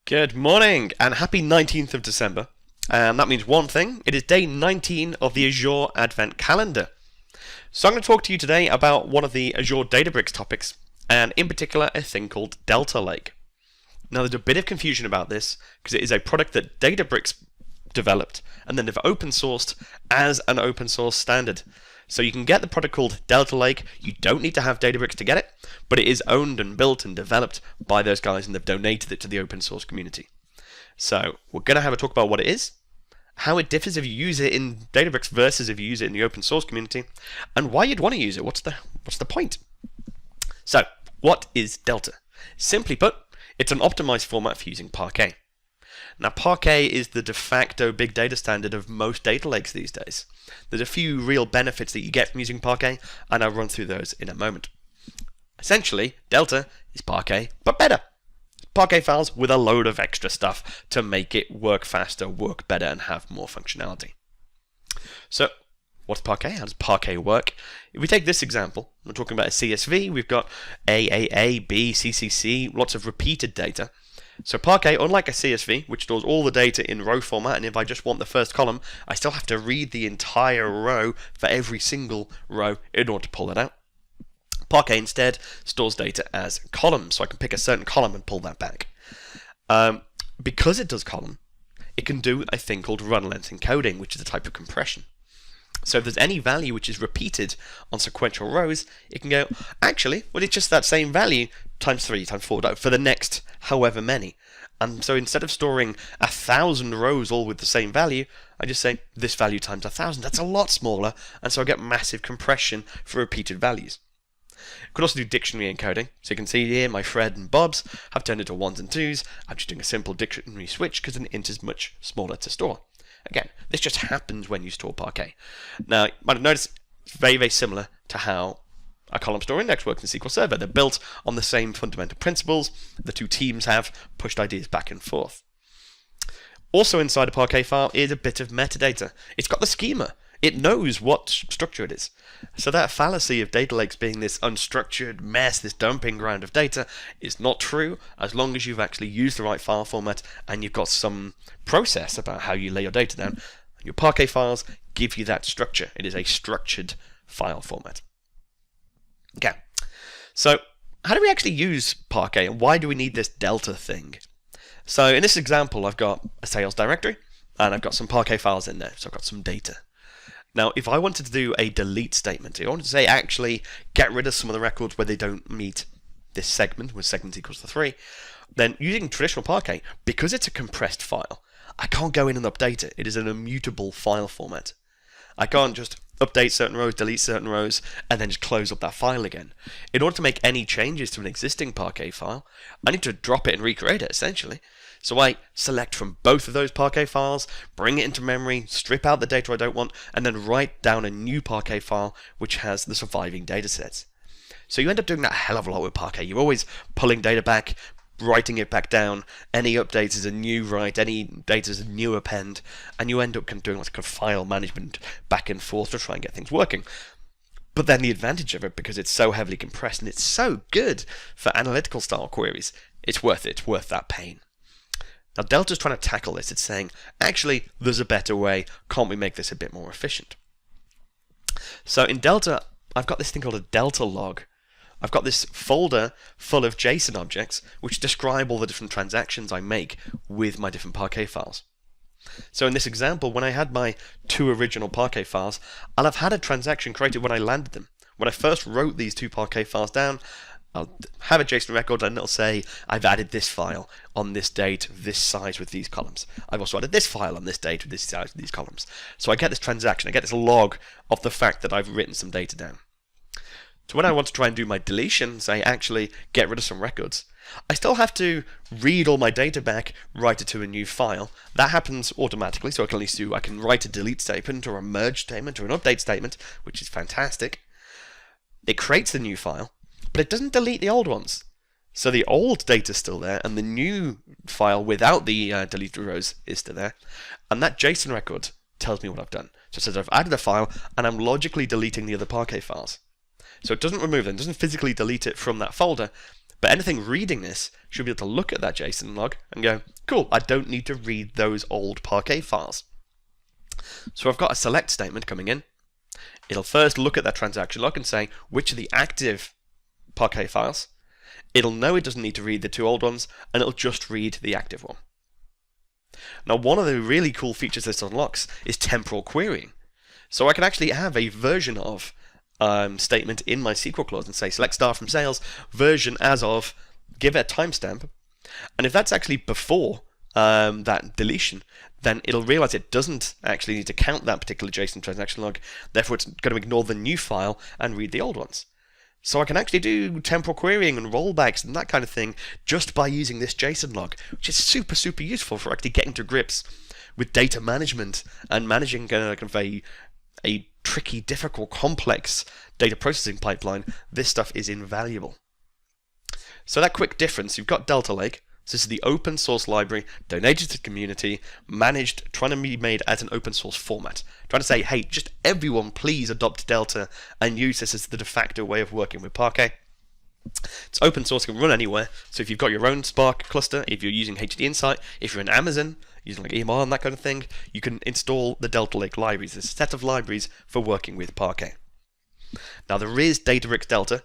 Good morning and happy 19th of December. And that means one thing, it is day 19 of the Azure Advent Calendar. So I'm going to talk to you today about one of the Azure DataBricks topics, and in particular a thing called Delta Lake. Now there's a bit of confusion about this because it is a product that DataBricks developed and then they've open sourced as an open source standard. So you can get the product called Delta Lake. You don't need to have DataBricks to get it, but it is owned and built and developed by those guys and they've donated it to the open source community. So we're going to have a talk about what it is, how it differs if you use it in DataBricks versus if you use it in the open source community, and why you'd want to use it. What's the point? So what is Delta? Simply put, it's an optimized format for using PARQUET. Now, PARQUET is the de facto big data standard of most data lakes these days. There's a few real benefits that you get from using PARQUET, and I'll run through those in a moment. Essentially, Delta is PARQUET, but better. PARQUET files with a load of extra stuff to make it work faster, work better, and have more functionality. So, what's PARQUET? How does PARQUET work? If we take this example, we're talking about a CSV, we've got A, B, C, lots of repeated data. So PARQUET, unlike a CSV, which stores all the data in row format, and if I just want the first column, I still have to read the entire row for every single row in order to pull it out. PARQUET instead stores data as columns, so I can pick a certain column and pull that back. Because it does column, it can do a thing called run length encoding, which is a type of compression. So if there's any value which is repeated on sequential rows, it can go, actually, well, it's just that same value times 3, times 4, for the next however many. And so instead of storing 1,000 rows all with the same value, I just say this value times 1,000. That's a lot smaller, and so I get massive compression for repeated values. I could also do dictionary encoding. So you can see here my Fred and Bobs have turned into 1s and 2s. I'm just doing a simple dictionary switch because an int is much smaller to store. Again, this just happens when you store PARQUET. Now, you might have noticed it's very, very similar to how a column store index works in SQL Server. They're built on the same fundamental principles. The two teams have pushed ideas back and forth. Also inside a PARQUET file is a bit of metadata. It's got the schema. It knows what structure it is. So that fallacy of data lakes being this unstructured mess, this dumping ground of data, is not true as long as you've actually used the right file format and you've got some process about how you lay your data down. Your PARQUET files give you that structure. It is a structured file format. Okay, so how do we actually use PARQUET and why do we need this Delta thing? So in this example, I've got a sales directory and I've got some PARQUET files in there, so I've got some data. Now, if I wanted to do a delete statement, I wanted to say actually get rid of some of the records where they don't meet this segment, where segment equals to 3, then using traditional PARQUET, because it's a compressed file, I can't go in and update it. It is an immutable file format. I can't just update certain rows, delete certain rows, and then just close up that file again. In order to make any changes to an existing PARQUET file, I need to drop it and recreate it, essentially. So I select from both of those PARQUET files, bring it into memory, strip out the data I don't want, and then write down a new PARQUET file which has the surviving data sets. So you end up doing that a hell of a lot with PARQUET. You're always pulling data back, writing it back down. Any updates is a new write, any data is a new append, and you end up doing like a file management back and forth to try and get things working. But then the advantage of it, because it's so heavily compressed and it's so good for analytical style queries, it's worth it. It's worth that pain. Now Delta's trying to tackle this. It's saying, actually, there's a better way. Can't we make this a bit more efficient? So in Delta, I've got this thing called a Delta log. I've got this folder full of JSON objects which describe all the different transactions I make with my different PARQUET files. So in this example, when I had my 2 original PARQUET files, I'll have had a transaction created when I landed them. When I first wrote these 2 PARQUET files down, I'll have a JSON record and it'll say, I've added this file on this date, this size with these columns. I've also added this file on this date with this size with these columns. So I get this transaction, I get this log of the fact that I've written some data down. So when I want to try and do my deletion, say actually get rid of some records, I still have to read all my data back, write it to a new file. That happens automatically, so I can write a delete statement or a merge statement or an update statement, which is fantastic. It creates the new file, but it doesn't delete the old ones. So the old data is still there, and the new file without the deleted rows is still there. And that JSON record tells me what I've done. So it says I've added a file, and I'm logically deleting the other PARQUET files. So it doesn't remove them, it doesn't physically delete it from that folder, But anything reading this should be able to look at that JSON log and go, cool, I don't need to read those old Parquet files. So I've got a select statement coming in. It'll first look at that transaction log and say which are the active Parquet files. It'll know it doesn't need to read the two old ones, and it'll just read the active one. Now, one of the really cool features this unlocks is temporal querying. So I can actually have a version of statement in my SQL clause and say select star from sales, version as of, give it a timestamp, and if that's actually before that deletion, then it'll realize it doesn't actually need to count that particular JSON transaction log, therefore it's going to ignore the new file and read the old ones. So I can actually do temporal querying and rollbacks and that kind of thing just by using this JSON log, which is super, super useful for actually getting to grips with data management and managing kind of a tricky, difficult, complex data processing pipeline. This stuff is invaluable. So that quick difference, you've got Delta Lake. So this is the open source library, donated to the community, managed, trying to be made as an open source format. Trying to say, hey, just everyone please adopt Delta and use this as the de facto way of working with Parquet. It's open source, can run anywhere. So if you've got your own Spark cluster, if you're using HD Insight, if you're in Amazon, using like EMR and that kind of thing, you can install the Delta Lake libraries. There's a set of libraries for working with Parquet. Now there is DataBricks Delta,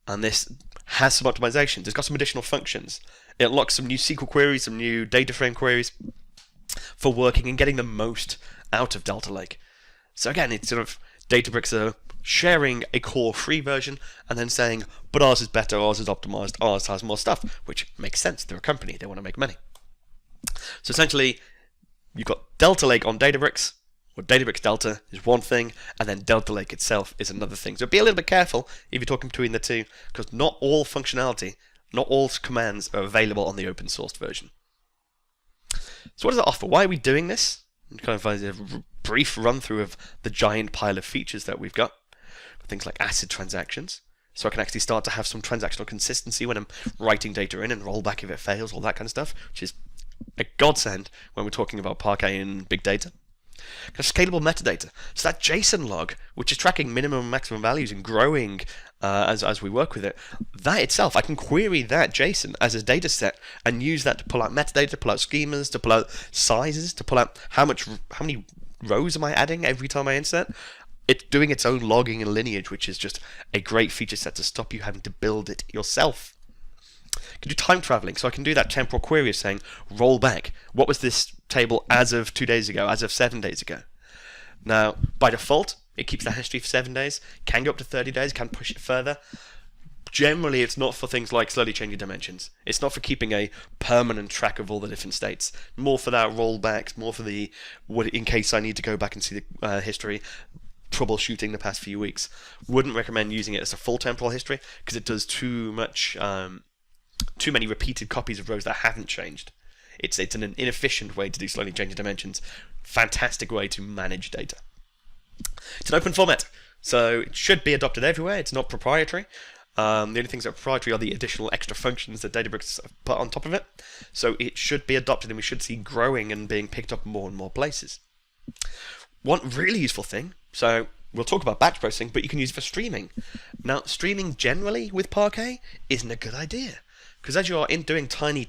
and this has some optimizations. It's got some additional functions. It unlocks some new SQL queries, some new data frame queries for working and getting the most out of Delta Lake. So again, it's sort of DataBricks are sharing a core free version and then saying, but ours is better, ours is optimized, ours has more stuff, which makes sense. They're a company, they want to make money. So essentially, you've got Delta Lake on DataBricks, or DataBricks Delta is one thing, and then Delta Lake itself is another thing. So be a little bit careful if you're talking between the two, because not all functionality, not all commands are available on the open source version. So what does it offer? Why are we doing this? Kind of a brief run through of the giant pile of features that we've got. Things like ACID transactions. So I can actually start to have some transactional consistency when I'm writing data in and roll back if it fails, all that kind of stuff, which is a godsend when we're talking about Parquet and big data. Scalable metadata. So that JSON log, which is tracking minimum and maximum values and growing as we work with it, that itself, I can query that JSON as a data set and use that to pull out metadata, to pull out schemas, to pull out sizes, to pull out how many rows am I adding every time I insert. It's doing its own logging and lineage, which is just a great feature set to stop you having to build it yourself. I can do time traveling, so I can do that temporal query of saying, roll back. What was this table as of 2 days ago, as of 7 days ago? Now, by default, it keeps that history for 7 days, can go up to 30 days, can push it further. Generally, it's not for things like slowly changing dimensions. It's not for keeping a permanent track of all the different states. More for that rollbacks, more for the, in case I need to go back and see the history, troubleshooting the past few weeks. Wouldn't recommend using it as a full temporal history, because it does too many repeated copies of rows that haven't changed. It's an inefficient way to do slowly changing dimensions. Fantastic way to manage data. It's an open format, so it should be adopted everywhere. It's not proprietary. The only things that are proprietary are the additional extra functions that DataBricks have put on top of it. So it should be adopted, and we should see growing and being picked up more and more places. One really useful thing, so we'll talk about batch processing, but you can use it for streaming. Now, streaming generally with Parquet isn't a good idea, because as you're doing tiny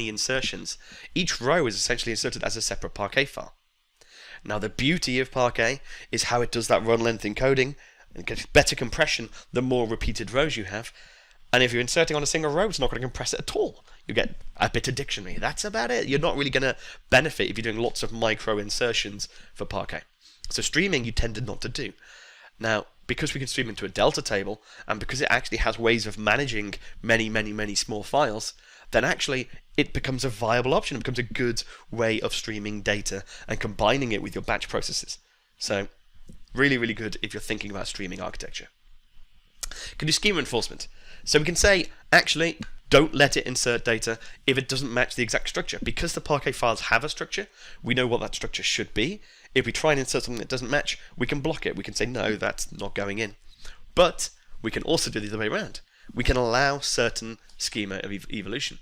insertions, each row is essentially inserted as a separate Parquet file. Now, the beauty of Parquet is how it does that run length encoding and gets better compression the more repeated rows you have. And if you're inserting on a single row, it's not going to compress it at all. You get a bit of dictionary. That's about it. You're not really going to benefit if you're doing lots of micro insertions for Parquet. So streaming, you tended not to do. Now, because we can stream into a Delta table, and because it actually has ways of managing many small files, then actually it becomes a viable option. It becomes a good way of streaming data and combining it with your batch processes. So really good if you're thinking about streaming architecture. Can do schema enforcement. So we can say, actually, don't let it insert data if it doesn't match the exact structure. Because the Parquet files have a structure, we know what that structure should be. If we try and insert something that doesn't match, we can block it. We can say, no, that's not going in. But we can also do the other way around. We can allow certain schema of evolution.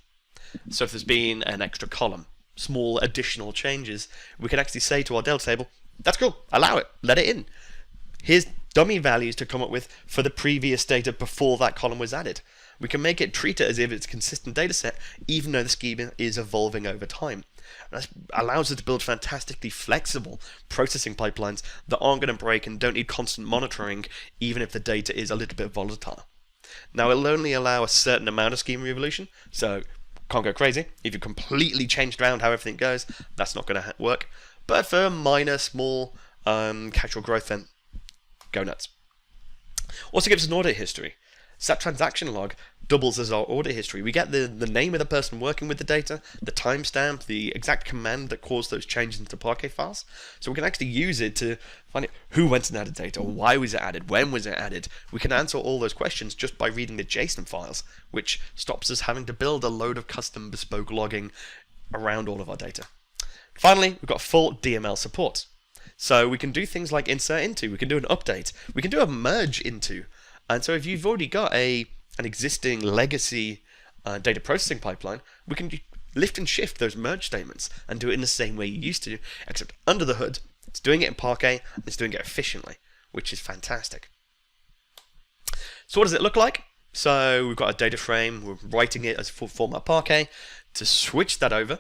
So if there's been an extra column, small additional changes, we can actually say to our Delta table, that's cool, allow it, let it in. Here's dummy values to come up with for the previous data before that column was added. We can make it treat it as if it's a consistent data set, even though the schema is evolving over time. And that allows us to build fantastically flexible processing pipelines that aren't going to break and don't need constant monitoring, even if the data is a little bit volatile. Now, it'll only allow a certain amount of schema evolution, so can't go crazy. If you completely changed around how everything goes, that's not going to work. But for minor, small, casual growth, then go nuts. Also gives us an audit history. So that transaction log doubles as our audit history. We get the name of the person working with the data, the timestamp, the exact command that caused those changes into Parquet files. So we can actually use it to find out who went and added data, why was it added, when was it added. We can answer all those questions just by reading the JSON files, which stops us having to build a load of custom bespoke logging around all of our data. Finally, we've got full DML support. So we can do things like insert into, we can do an update, we can do a merge into. And so if you've already got an existing legacy data processing pipeline, we can lift and shift those merge statements and do it in the same way you used to, except under the hood, it's doing it in Parquet and it's doing it efficiently, which is fantastic. So what does it look like? So we've got a data frame, we're writing it as full format Parquet. To switch that over,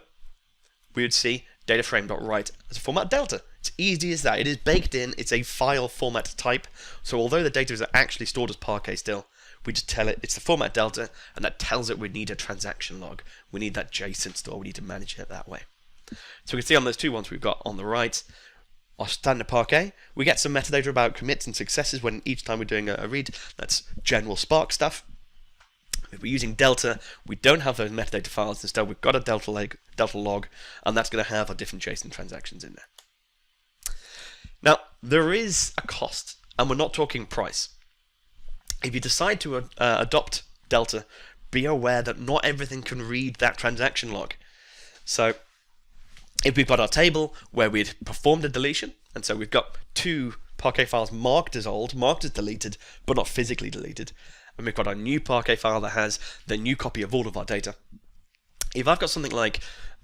we would see data frame.write as a format delta. It's easy as that. It is baked in. It's a file format type. So although the data is actually stored as Parquet still, we just tell it it's the format delta, and that tells it we need a transaction log. We need that JSON store. We need to manage it that way. So we can see on those two ones we've got on the right, our standard Parquet. We get some metadata about commits and successes when each time we're doing a read. That's general Spark stuff. If we're using Delta, we don't have those metadata files. Instead, we've got a Delta log, and that's going to have our different JSON transactions in there. Now, there is a cost, and we're not talking price. If you decide to adopt Delta, be aware that not everything can read that transaction log. So, if we've got our table where we'd performed a deletion, and so we've got two Parquet files marked as old, marked as deleted, but not physically deleted, and we've got our new Parquet file that has the new copy of all of our data. If I've got something like,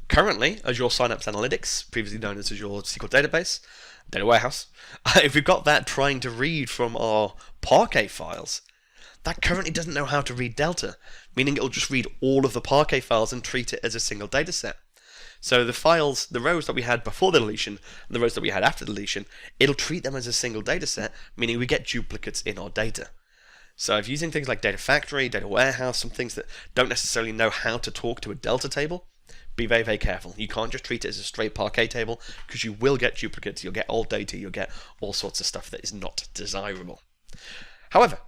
currently, Azure Synapse Analytics, previously known as Azure SQL Database, Data Warehouse, if we've got that trying to read from our Parquet files, that currently doesn't know how to read Delta, meaning it'll just read all of the Parquet files and treat it as a single data set. So the files, the rows that we had before the deletion, and the rows that we had after the deletion, it'll treat them as a single data set, meaning we get duplicates in our data. So if using things like Data Factory, Data Warehouse, some things that don't necessarily know how to talk to a Delta table, be very, very careful. You can't just treat it as a straight Parquet table, because you will get duplicates, you'll get old data, you'll get all sorts of stuff that is not desirable. However,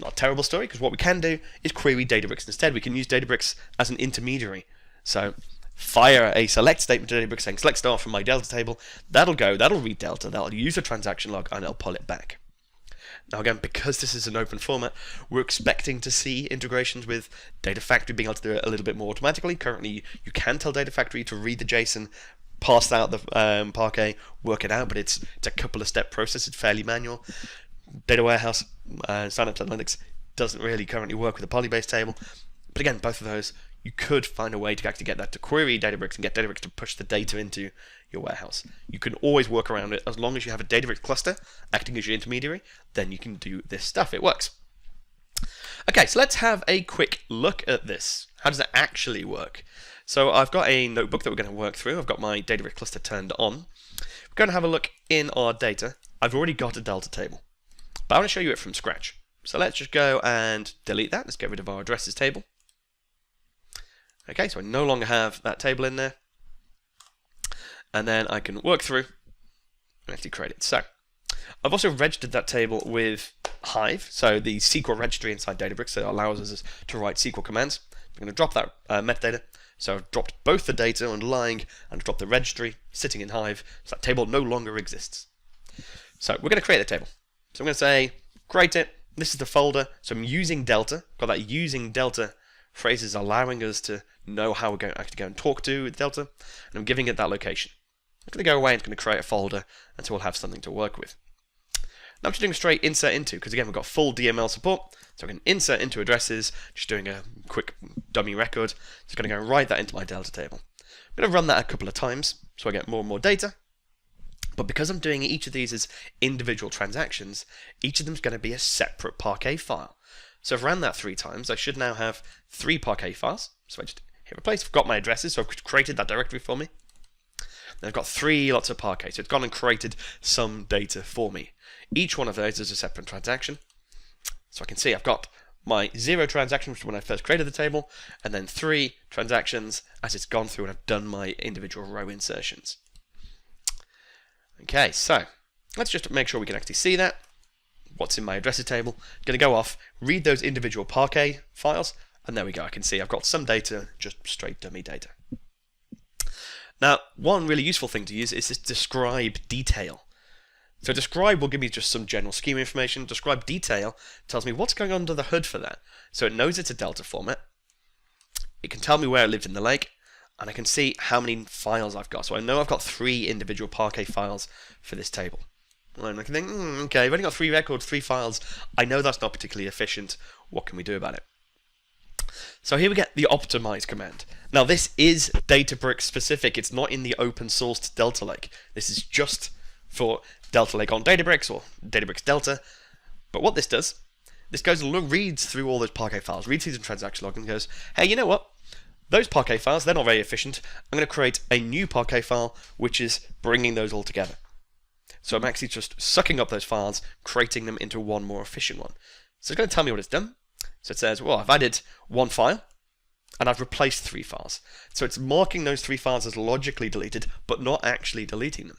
not a terrible story, because what we can do is query Databricks instead. We can use Databricks as an intermediary. So fire a select statement to Databricks saying select star from my Delta table. That'll read Delta, that'll use a transaction log, and it'll pull it back. Now again, because this is an open format, we're expecting to see integrations with Data Factory being able to do it a little bit more automatically. Currently, you can tell Data Factory to read the JSON, pass out the Parquet, work it out, but it's a couple of step process. It's fairly manual. Data Warehouse, Synapse Analytics doesn't really currently work with a poly-based table. But again, both of those, you could find a way to actually get that to query Databricks and get Databricks to push the data into your warehouse. You can always work around it. As long as you have a Databricks cluster acting as your intermediary, then you can do this stuff. It works. Okay, so let's have a quick look at this. How does it actually work? So I've got a notebook that we're going to work through. I've got my Databricks cluster turned on. We're going to have a look in our data. I've already got a Delta table, but I want to show you it from scratch. So let's just go and delete that. Let's get rid of our addresses table. Okay, so I no longer have that table in there. And then I can work through and actually create it. So I've also registered that table with Hive, so the SQL registry inside Databricks that allows us to write SQL commands. I'm going to drop that metadata. So I've dropped both the data underlying and dropped the registry sitting in Hive, so that table no longer exists. So we're going to create a table. So I'm going to say, create it. This is the folder. So I'm using Delta. Got that using Delta phrases allowing us to know how we're going to actually go and talk to Delta. And I'm giving it that location. I'm going to go away and it's going to create a folder until we'll have something to work with. Now I'm just doing straight insert into, because again we've got full DML support. So I can insert into addresses, just doing a quick dummy record. Just going to go and write that into my Delta table. I'm going to run that a couple of times so I get more and more data. But because I'm doing each of these as individual transactions, each of them is going to be a separate Parquet file. So I've ran that 3 times. I should now have 3 Parquet files. So I just hit replace. I've got my addresses, so I've created that directory for me. Then I've got 3 lots of Parquet. So it's gone and created some data for me. Each one of those is a separate transaction. So I can see I've got my 0 transaction, which is when I first created the table, and then 3 transactions as it's gone through and I've done my individual row insertions. Okay, so let's just make sure we can actually see that. What's in my addresses table. I'm going to go off, read those individual Parquet files, and there we go. I can see I've got some data, just straight dummy data. Now, one really useful thing to use is this describe detail. So describe will give me just some general schema information. Describe detail tells me what's going on under the hood for that. So it knows it's a Delta format. It can tell me where it lived in the lake, and I can see how many files I've got. So I know I've got 3 individual Parquet files for this table. And I can think, okay, I've only got 3 records, 3 files. I know that's not particularly efficient. What can we do about it? So here we get the optimize command. Now this is DataBricks specific. It's not in the open sourced Delta Lake. This is just for Delta Lake on DataBricks or DataBricks Delta. But what this does, this goes and reads through all those Parquet files, reads through the transaction log and goes, hey, you know what? Those Parquet files, they're not very efficient. I'm going to create a new Parquet file, which is bringing those all together. So I'm actually just sucking up those files, creating them into one more efficient one. So it's going to tell me what it's done. So it says, well, I've added 1 file, and I've replaced 3 files. So it's marking those 3 files as logically deleted, but not actually deleting them.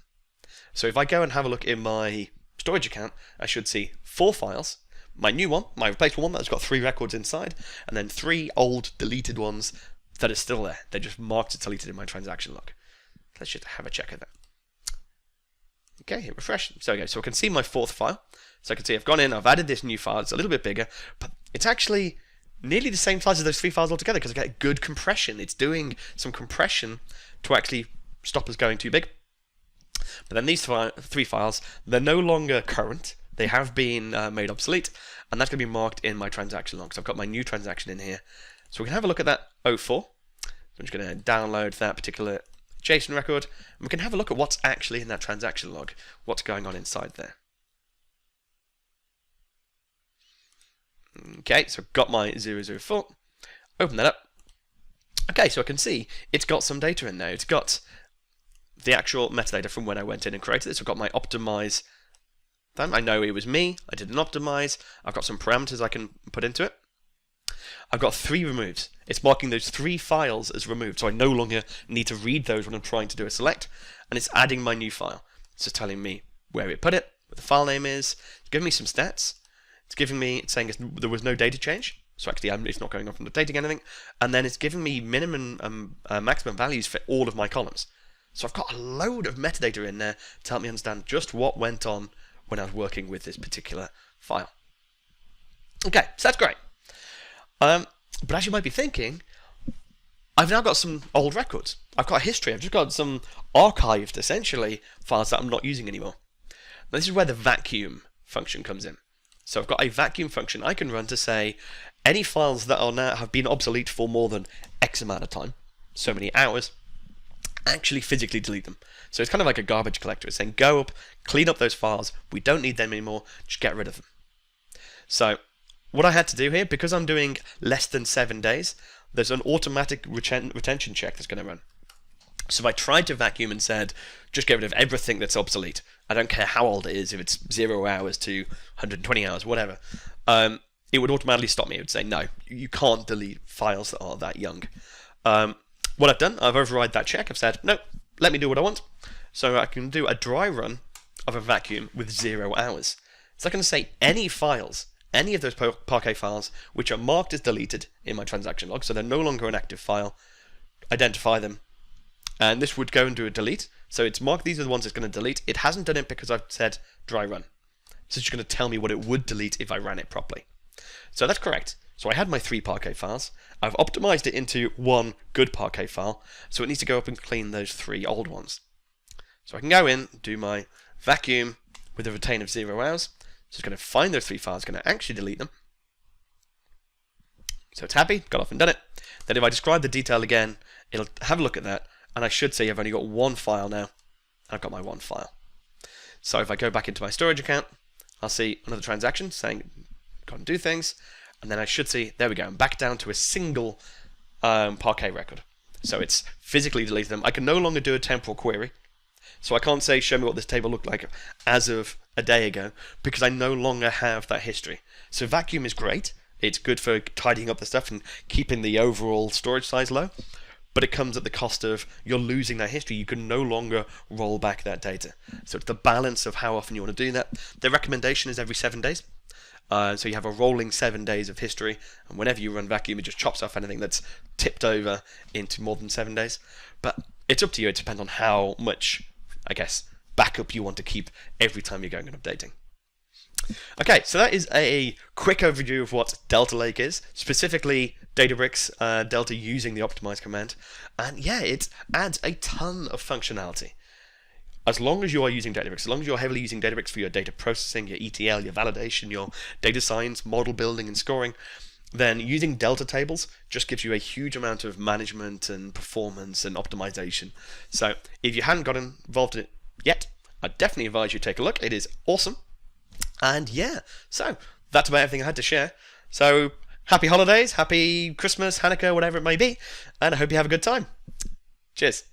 So if I go and have a look in my storage account, I should see 4 files, my new one, my replacement one that's got 3 records inside, and then 3 old deleted ones that are still there. They're just marked as deleted in my transaction log. Let's just have a check of that. Okay, hit refresh. So I can see my 4th file. So I can see I've gone in, I've added this new file. It's a little bit bigger, but it's actually nearly the same size as those 3 files altogether because I get good compression. It's doing some compression to actually stop us going too big. But then these 3 files, they're no longer current. They have been made obsolete, and that's going to be marked in my transaction log. So I've got my new transaction in here. So we can have a look at that 04. So I'm just going to download that particular JSON record, and we can have a look at what's actually in that transaction log, what's going on inside there. Okay, so I've got my 004, open that up. Okay, so I can see it's got some data in there. It's got the actual metadata from when I went in and created this. I've got my optimize. I know it was me, I did an optimize. I've got some parameters I can put into it. I've got 3 removes. It's marking those 3 files as removed, so I no longer need to read those when I'm trying to do a select, and it's adding my new file. So it's telling me where it put it, what the file name is, it's giving me some stats, it's saying there was no data change, so actually it's not going off and updating anything, and then it's giving me minimum maximum values for all of my columns. So I've got a load of metadata in there to help me understand just what went on when I was working with this particular file. Okay, so that's great. But as you might be thinking, I've now got some old records. I've got a history. I've just got some archived, essentially, files that I'm not using anymore. Now, this is where the vacuum function comes in. So I've got a vacuum function I can run to say any files that are now have been obsolete for more than X amount of time, so many hours, actually physically delete them. So it's kind of like a garbage collector. It's saying go up, clean up those files. We don't need them anymore. Just get rid of them. So what I had to do here, because I'm doing less than 7 days, there's an automatic retention check that's going to run. So if I tried to vacuum and said, just get rid of everything that's obsolete, I don't care how old it is, if it's 0 hours to 120 hours, whatever, it would automatically stop me. It would say, no, you can't delete files that are that young. What I've done, I've override that check. I've said, no, let me do what I want. So I can do a dry run of a vacuum with 0 hours. So I can say any files, any of those Parquet files which are marked as deleted in my transaction log, so they're no longer an active file, identify them, and this would go and do a delete. So it's marked these are the ones it's going to delete. It hasn't done it because I've said dry run. So it's just going to tell me what it would delete if I ran it properly. So that's correct. So I had my 3 Parquet files. I've optimized it into 1 good Parquet file, so it needs to go up and clean those 3 old ones. So I can go in, do my vacuum with a retain of 0 hours. So it's going to find those 3 files, going to actually delete them. So it's happy, got off and done it. Then if I describe the detail again, it'll have a look at that, and I should say I've only got 1 file now. I've got my 1 file. So if I go back into my storage account, I'll see another transaction saying, go and do things, and then I should see, there we go, I'm back down to a single PARQUET record. So it's physically deleted them. I can no longer do a temporal query. So I can't say, show me what this table looked like as of a day ago, because I no longer have that history. So vacuum is great. It's good for tidying up the stuff and keeping the overall storage size low, but it comes at the cost of you're losing that history. You can no longer roll back that data. So it's the balance of how often you want to do that. The recommendation is every 7 days. So you have a rolling 7 days of history, and whenever you run vacuum, it just chops off anything that's tipped over into more than 7 days. But it's up to you. It depends on how much, I guess, backup you want to keep every time you're going and updating. Okay, so that is a quick overview of what Delta Lake is, specifically DataBricks Delta using the optimize command. And yeah, it adds a ton of functionality. As long as you are using DataBricks, as long as you're heavily using DataBricks for your data processing, your ETL, your validation, your data science, model building and scoring, then using Delta tables just gives you a huge amount of management and performance and optimization. So if you hadn't gotten involved in it yet, I definitely advise you take a look. It is awesome. And yeah, so that's about everything I had to share. So happy holidays, happy Christmas, Hanukkah, whatever it may be, and I hope you have a good time. Cheers.